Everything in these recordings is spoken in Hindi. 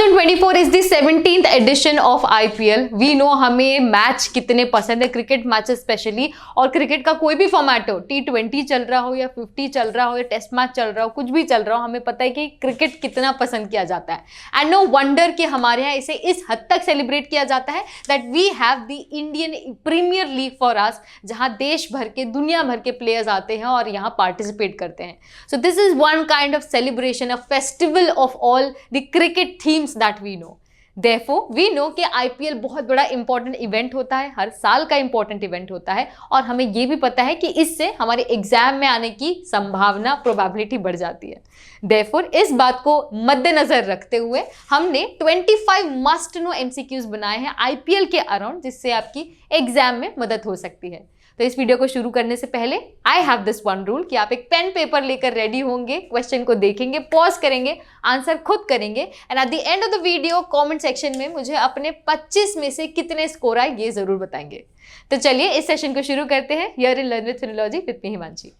2024 is the 17th edition of IPL. We know हमें मैच कितने पसंद है, क्रिकेट मैचेस स्पेशली, और क्रिकेट का कोई भी फॉर्मेट हो, T20 चल रहा हो या 50 चल रहा हो या टेस्ट मैच चल रहा हो, कुछ भी चल रहा हो, हमें पता है कि क्रिकेट कितना पसंद किया जाता है। एंड नो वंडर कि हमारे यहाँ इसे इस हद तक सेलिब्रेट किया जाता है that we have the Indian Premier League for us, जहां देश भर के, दुनिया भर के प्लेयर्स आते हैं और यहाँ पार्टिसिपेट करते हैं। So this is one kind of celebration, a festival of all the cricket themes that we know. Therefore, we know कि आईपीएल बहुत बड़ा इंपॉर्टेंट इवेंट होता है, हर साल का इंपॉर्टेंट इवेंट होता है, और हमें यह भी पता है कि इससे हमारे एग्जाम में आने की संभावना, प्रोबेबिलिटी बढ़ जाती है। Therefore, इस बात को मद्देनजर रखते हुए हमने 25 मस्ट नो एमसीक्यूज बनाए हैं आईपीएल के अराउंड, जिससे आपकी एग्जाम में मदद हो सकती है। तो इस वीडियो को शुरू करने से पहले I have this one rule कि आप एक पेन पेपर लेकर रेडी होंगे, क्वेश्चन को देखेंगे, पॉज करेंगे, आंसर खुद करेंगे, and at the end of the video comment section में मुझे अपने 25 में से कितने स्कोर आए ये जरूर बताएंगे। तो चलिए इस सेशन को शुरू करते हैं here in learn with Finology with me Himanshi.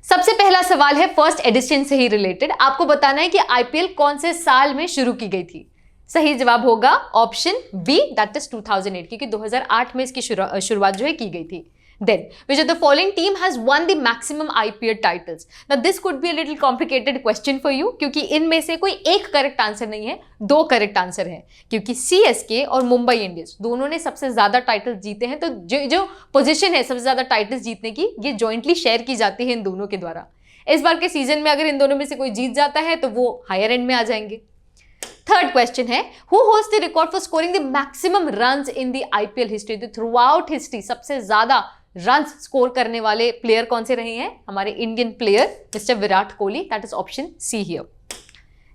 सबसे पहला सवाल है फर्स्ट एडिशन से ही रिलेटेड। आपको बताना है कि आईपीएल कौन से साल में शुरू की गई थी। सही जवाब होगा ऑप्शन बी, दैट इज 2008, क्योंकि 2008 में इसकी शुरुआत जो है की गई थी। Then, which of the following team has won the maximum IPL titles? Now, this could be a little complicated question for you, क्योंकि इनमें से कोई एक करेक्ट आंसर नहीं है, दो करेक्ट आंसर हैं, क्योंकि CSK और मुंबई इंडियंस दोनों ने सबसे ज्यादा टाइटल्स जीते हैं। तो जो पोजीशन है सबसे ज्यादा टाइटल्स जीतने की, ये जॉइंटली शेयर की जाती है इन दोनों के द्वारा। इस बार के सीजन में अगर इन दोनों में से कोई जीत जाता है तो वो हायर एंड में आ जाएंगे। थर्ड क्वेश्चन है, who holds the record for scoring the maximum runs in the IPL history? तो थ्रू आउट हिस्ट्री सबसे ज्यादा रन्स स्कोर करने वाले प्लेयर कौन से रहे हैं? हमारे Indian player mister Virat Kohli, that is option C here.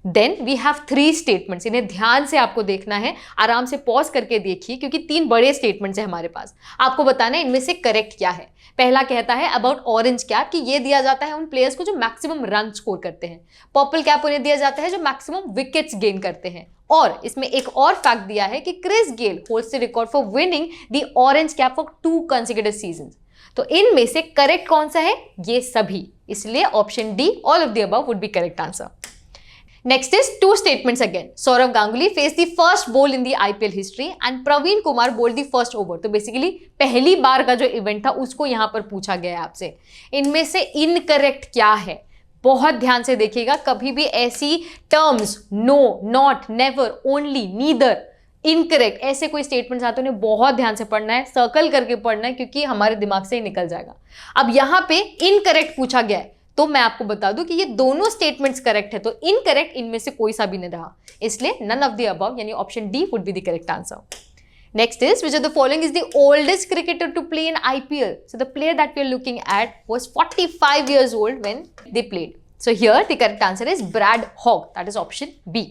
Then we have 3 statements, इन्हें ध्यान से आपको देखना है, आराम से पॉज करके देखिए, क्योंकि 3 बड़े स्टेटमेंट्स हैं हमारे पास। आपको बताना है इनमें से करेक्ट क्या है। पहला कहता है अबाउट ऑरेंज कैप, कि ये दिया जाता है उन प्लेयर्स को जो मैक्सिमम रन स्कोर करते हैं। पर्पल कैप उन्हें दिया जाता है जो मैक्सिमम विकेट्स गेन करते हैं। और इसमें एक और फैक्ट दिया है कि Chris Gayle holds the record for winning the orange cap for 2 consecutive seasons. तो इनमें से करेक्ट कौन सा है? ये सभी, इसलिए option D, all of the above would be correct answer. Next is 2 statements again. Saurav Ganguly faced the first ball in the IPL history and Praveen Kumar bowled the first over. तो बेसिकली पहली बार का जो इवेंट था उसको यहां पर पूछा गया है आपसे। इनमें से इनकरेक्ट क्या है? बहुत ध्यान से देखिएगा, कभी भी ऐसी terms no, not, never, only, neither, incorrect, ऐसे कोई स्टेटमेंट्स आते हैं उन्हें बहुत ध्यान से पढ़ना है, सर्कल करके पढ़ना है, क्योंकि हमारे दिमाग से ही निकल जाएगा। अब यहां पे इनकरेक्ट पूछा गया है, तो मैं आपको बता दूं कि ये दोनों स्टेटमेंट्स करेक्ट है, तो इनकरेक्ट इनमें से कोई सा भी नहीं रहा, इसलिए नन ऑफ द अबव यानी option D would be the correct answer. Next is which of the following is the oldest cricketer to play in IPL? So the player that we are looking at was 45 years old when they played. So here the correct answer is Brad Hogg, that is option B.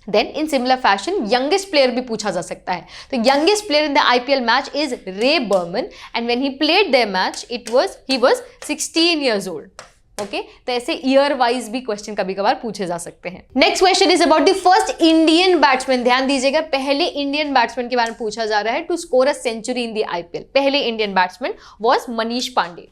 Then in similar fashion youngest player भी पूछा जा सकता है। तो youngest player in the IPL match is Ray Berman and when he played their match he was 16 years old. Okay? तो ऐसे ईयर वाइज भी क्वेश्चन कभी कभार पूछे जा सकते हैं। Next question is about the first Indian batsman. ध्यान दीजिएगा, पहले इंडियन बैट्समैन के बारे में पूछा जा रहा है to score a century in the IPL. पहले Indian batsman was Manish Pandey.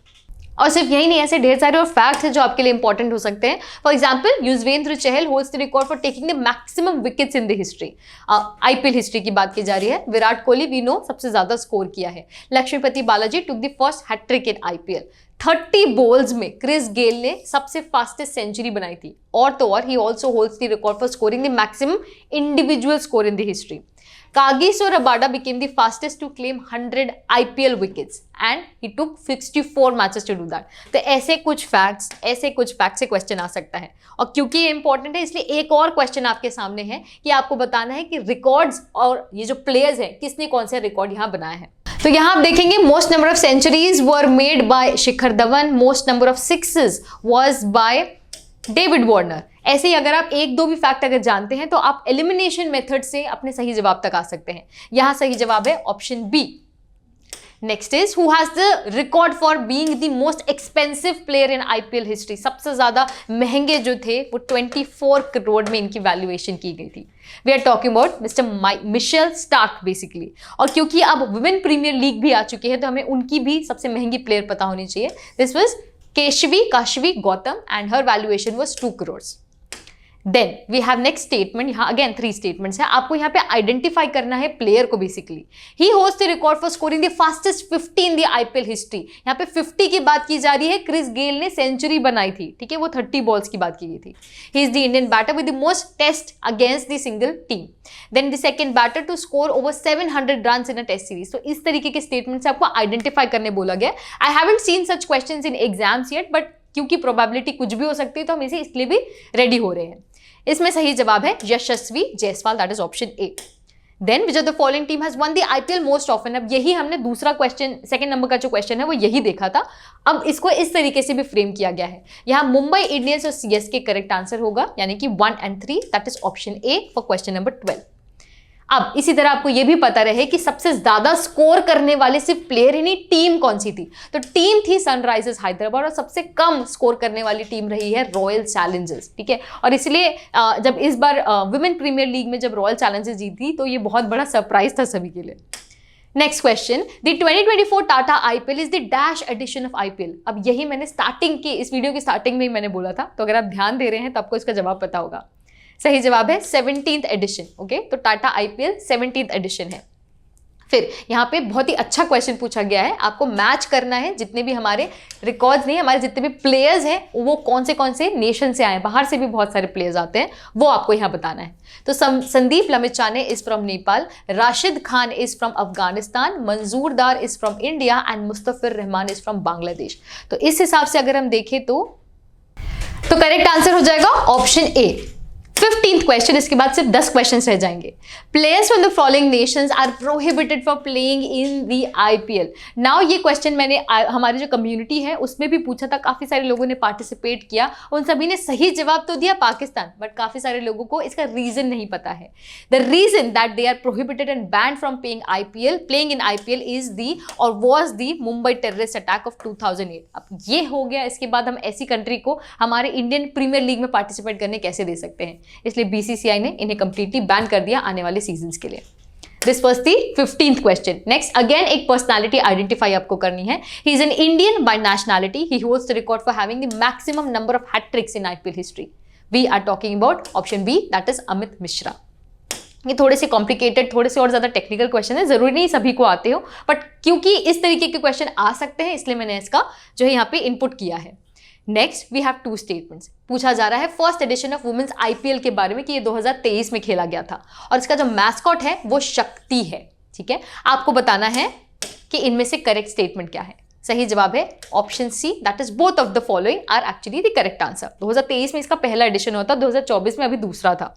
और सिर्फ यही नहीं, ऐसे ढेर सारे और फैक्ट्स हैं जो आपके लिए इंपॉर्टेंट हो सकते हैं। For example Yuzvendra Chahal holds the record for taking the maximum wickets in the history. IPL history की बात की जा रही है। विराट कोहली वी नो सबसे ज्यादा स्कोर किया है। Lakshmipathy Balaji took the first hat-trick in IPL. 30 balls में क्रिस गेल ने सबसे फास्टेस्ट सेंचुरी बनाई थी। और तो और ही also holds the record for scoring the maximum individual score in the history. Kagiso Rabada became the fastest to claim 100 IPL wickets and he took 64 matches to do that. तो ऐसे कुछ फैक्ट्स से क्वेश्चन आ सकता है, और क्योंकि ये इंपॉर्टेंट है इसलिए एक और क्वेश्चन आपके सामने है कि आपको बताना है कि रिकॉर्ड्स और ये जो प्लेयर्स हैं किसने कौन से रिकॉर्ड यहाँ बनाए हैं। तो यहाँ आप देखेंगे most number of centuries were made by Shikhar Dhawan, most number of sixes was by David Warner. ऐसे ही अगर आप 1-2 भी फैक्ट अगर जानते हैं तो आप एलिमिनेशन मेथड से अपने सही जवाब तक आ सकते हैं। यहां सही जवाब है option B. Next is who has the record for being the most expensive player in IPL history? सबसे ज्यादा महंगे जो थे वो 24 करोड़ में इनकी वैल्यूएशन की गई थी। We are talking about mister Mitchell Starc basically. और क्योंकि अब वुमेन प्रीमियर लीग भी आ चुकी है तो हमें उनकी भी सबसे महंगी प्लेयर पता होनी चाहिए। This was Kashvi Gautam and her valuation was 2 crores. Then we have next statement, यहाँ अगेन 3 स्टेटमेंट्स है, आपको यहाँ पे आइडेंटिफाई करना है प्लेयर को basically. He holds the record for scoring the fastest 50 in the IPL history. यहाँ पे 50 की बात की जा रही है, क्रिस गेल ने सेंचुरी बनाई थी, ठीक है, वो 30 बॉल्स की बात की गई थी। He is the Indian batter with the most test against the single team, then the second batter to score over 700 runs in a test series. तो इस तरीके के स्टेटमेंट से आपको आइडेंटिफाई करने बोला गया। I haven't seen such questions in exams yet, but क्योंकि प्रोबेबिलिटी कुछ भी हो सकती है तो हम इसे इसलिए भी रेडी हो रहे हैं। इसमें सही जवाब है Yashasvi Jaiswal, that is option A. Then which of the following team has won the IPL most often. अब यही हमने दूसरा क्वेश्चन, सेकंड नंबर का जो क्वेश्चन है वो यही देखा था, अब इसको इस तरीके से भी फ्रेम किया गया है। यहां मुंबई इंडियंस और सीएसके करेक्ट आंसर होगा, यानी कि 1 and 3, that is option A for question number 12। अब इसी तरह आपको यह भी पता रहे कि सबसे ज्यादा स्कोर करने वाले सिर्फ प्लेयर ही नहीं, टीम कौन सी थी, तो टीम थी सनराइजर्स हैदराबाद, और सबसे कम स्कोर करने वाली टीम रही है रॉयल चैलेंजर्स, ठीक है। और इसलिए जब इस बार वुमेन प्रीमियर लीग में जब रॉयल चैलेंजर्स जीती तो ये बहुत बड़ा सरप्राइज था सभी के लिए। Next question, the 2024 Tata IPL is the dash edition of IPL. अब यही मैंने स्टार्टिंग की, इस वीडियो की स्टार्टिंग में ही मैंने बोला था, तो अगर आप ध्यान दे रहे हैं तो आपको इसका जवाब पता होगा। सही जवाब है 17th एडिशन, ओके। तो टाटा आईपीएल 17th एडिशन है। फिर यहाँ पे बहुत ही अच्छा क्वेश्चन पूछा गया है, आपको मैच करना है जितने भी हमारे रिकॉर्ड्स नहीं, हमारे जितने भी प्लेयर्स हैं वो कौन से नेशन से आए हैं, बाहर से भी बहुत सारे प्लेयर्स आते हैं, वो आपको यहाँ बताना है। तो Sandeep Lamichhane is from Nepal, Rashid Khan is from Afghanistan, Manzoor Dar is from India and Mustafizur Rahman is from Bangladesh. तो इस हिसाब से अगर हम देखें तो करेक्ट आंसर हो जाएगा ऑप्शन ए। 15th क्वेश्चन, इसके बाद सिर्फ 10 क्वेश्चंस रह जाएंगे। Players from the following nations are prohibited for playing in the IPL. Now ये क्वेश्चन मैंने हमारी जो कम्युनिटी है उसमें भी पूछा था, काफी सारे लोगों ने पार्टिसिपेट किया, उन सभी ने सही जवाब तो दिया पाकिस्तान, बट काफी सारे लोगों को इसका रीजन नहीं पता है। The reason that they are prohibited and banned from playing in IPL is the or was the Mumbai terrorist attack of 2008। अब ये हो गया, इसके बाद हम ऐसी कंट्री को हमारे इंडियन प्रीमियर लीग में पार्टिसिपेट करने कैसे दे सकते हैं, इसलिए बीसीसीआई ने इन्हें कंप्लीटली बैन कर दिया आने वाले सीजन्स के लिए। This was the 15th question. Next again एक पर्सनालिटी आइडेंटिफाई आपको करनी है। He is an Indian by nationality, he holds the record for having the maximum number of hat-tricks in IPL history. We are talking about option B, that is Amit Mishra. ये थोड़े से कॉम्प्लिकेटेड, थोड़े से और ज्यादा टेक्निकल क्वेश्चन है, जरूरी नहीं सभी को आते हो, बट क्योंकि इस तरीके के क्वेश्चन आ सकते हैं इसलिए मैंने इसका जो है यहाँ पे इनपुट किया है। Next we have 2 statements. पूछा जा रहा है first edition of women's IPL के बारे में कि ये 2023 में खेला गया था और इसका जो मैस्कॉट है वो शक्ति है, ठीक है। आपको बताना है कि इनमें से करेक्ट स्टेटमेंट क्या है। सही जवाब है option C, that is both of the following are actually the correct answer. 2023 में इसका पहला एडिशन होता, 2024 में अभी दूसरा था।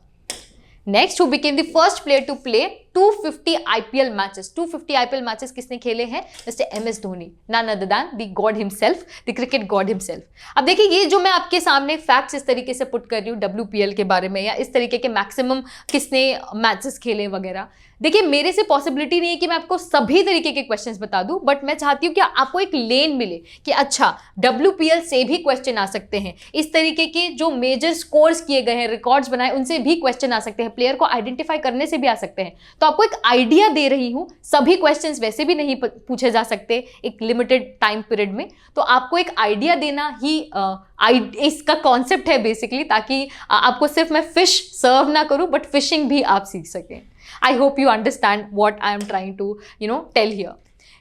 Next, who became the first player to play 250 IPL matches. 250 IPL matches किसने खेले हैं? Mister MS Dhoni, none other than the god himself, the cricket god himself. अब देखिए ये जो मैं आपके सामने फैक्ट्स इस तरीके से पुट कर रही हूँ डब्ल्यूपीएल के बारे में या इस तरीके के मैक्सिमम किसने मैचेस खेले वगैरह, देखिए मेरे से पॉसिबिलिटी नहीं है कि मैं आपको सभी तरीके के क्वेश्चंस बता दूं, बट मैं चाहती हूं कि आपको एक लेन मिले कि अच्छा डब्ल्यूपीएल से भी क्वेश्चन आ सकते हैं, इस तरीके के जो मेजर स्कोर्स किए गए हैं, रिकॉर्ड्स बनाए, उनसे भी क्वेश्चन आ सकते हैं, प्लेयर को आइडेंटिफाई करने से भी आ सकते हैं। तो आपको एक आइडिया दे रही हूं, सभी क्वेश्चंस वैसे भी नहीं पूछे जा सकते एक लिमिटेड टाइम पीरियड में, तो आपको एक आइडिया देना ही इसका कॉन्सेप्ट है बेसिकली, ताकि आपको सिर्फ मैं फिश सर्व ना करूं बट फिशिंग भी आप सीख सकें। I hope you understand what I am trying to, tell here.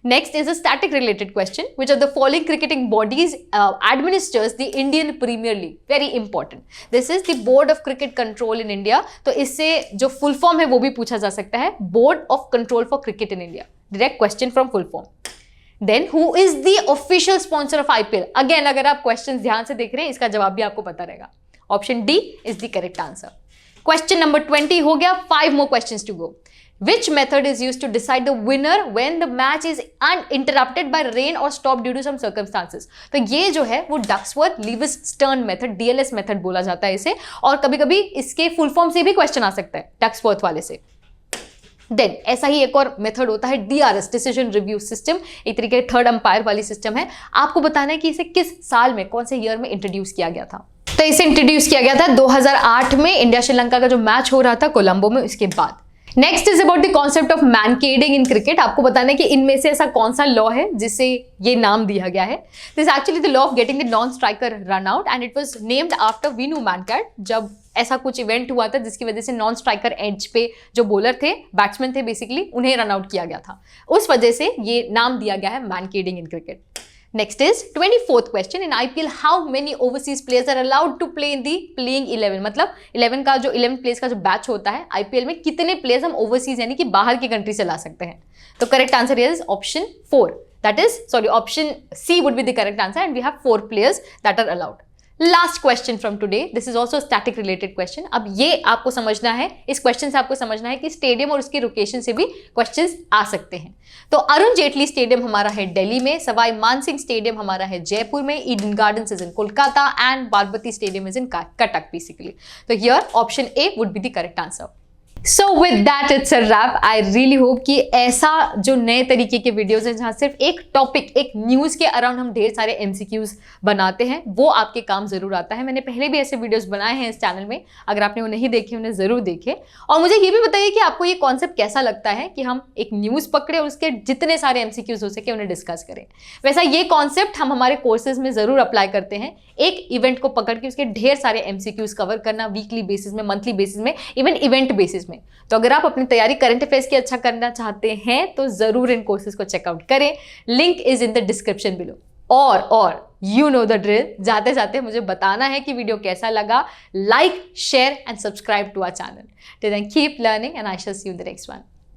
Next is a static related question. Which of the following cricketing bodies administers the Indian Premier League? Very important. This is the Board of Cricket Control in India. तो इससे जो full form है वो भी पूछा जा सकता है, Board of Control for Cricket in India. Direct question from full form. Then who is the official sponsor of IPL? Again, अगर आप questions ध्यान से देख रहे हैं इसका जवाब भी आपको पता रहेगा. Option D is the correct answer. Question number 20 हो गया, 5 more questions to go. Which method is used to decide the winner when the match is uninterrupted by rain or stopped due to some circumstances? तो ये जो है वो Duckworth Lewis Stern method, DLS method बोला जाता है इसे, और कभी कभी इसके फुल फॉर्म से भी क्वेश्चन आ सकता है डक्सवर्थ वाले से। देन ऐसा ही एक और मेथड होता है DRS, डिसीजन रिव्यू सिस्टम, एक तरीके थर्ड अंपायर वाली सिस्टम है। आपको बताना है कि इसे किस साल में, कौन से ईयर में इंट्रोड्यूस किया गया था। तो इसे इंट्रोड्यूस किया गया था 2008 में, इंडिया श्रीलंका का जो मैच हो रहा था कोलंबो में, उसके बाद next is about the concept of mankading in cricket. आपको बताना है कि इनमें से ऐसा कौन सा लॉ है जिसे ये नाम दिया गया है। This actually the law of getting the non striker run out and it was named after Vinoo Mankad. जब ऐसा कुछ इवेंट हुआ था जिसकी वजह से नॉन स्ट्राइकर एज पे जो बॉलर थे, बैट्समैन थे बेसिकली, उन्हें रन आउट किया गया था, उस वजह से ये नाम दिया गया है mankading in cricket. Next is 24th question. In IPL, how many overseas players are allowed to play in the playing 11? मतलब 11 का जो 11 प्लेयर्स का जो बैच होता है IPL में, कितने प्लेयर्स हम ओवरसीज यानी कि बाहर की कंट्री से ला सकते हैं? तो correct answer is option 4, that is sorry option C would be the correct answer and we have 4 players that are allowed. Last question from today, this is also static related question. अब ये आपको समझना है, इस क्वेश्चन से आपको समझना है कि स्टेडियम और उसके लोकेशन से भी क्वेश्चंस आ सकते हैं। तो अरुण जेटली स्टेडियम हमारा है दिल्ली में, सवाई मानसिंह स्टेडियम हमारा है जयपुर में, Eden Gardens is in Kolkata and Barabati stadium is in Cuttack basically. तो here option A would be the correct answer. So with that it's a wrap. I really hope कि ऐसा जो नए तरीके के वीडियोस हैं जहां सिर्फ एक टॉपिक, एक न्यूज़ के अराउंड हम ढेर सारे MCQs बनाते हैं, वो आपके काम जरूर आता है। मैंने पहले भी ऐसे वीडियोस बनाए हैं इस चैनल में, अगर आपने वो नहीं देखे उन्हें जरूर देखें। और मुझे ये भी बताइए कि आपको ये कॉन्सेप्ट कैसा लगता है कि हम एक न्यूज़ पकड़े और उसके जितने सारे MCQs हो सके उन्हें डिस्कस करें। वैसा ये कॉन्सेप्ट हम हमारे कोर्सेज में जरूर अप्लाई करते हैं, एक इवेंट को पकड़ के उसके ढेर सारे MCQs कवर करना, वीकली बेसिस में, मंथली बेसिस में, इवन इवेंट बेसिस में। तो अगर आप अपनी तैयारी करंट अफेयर्स की अच्छा करना चाहते हैं तो जरूर इन कोर्सेज को चेकआउट करें, link is in the description below. और यू नो द ड्रिल, जाते जाते मुझे बताना है कि वीडियो कैसा लगा। Like, share and subscribe to our channel. Till then keep learning and I shall see you in the next one.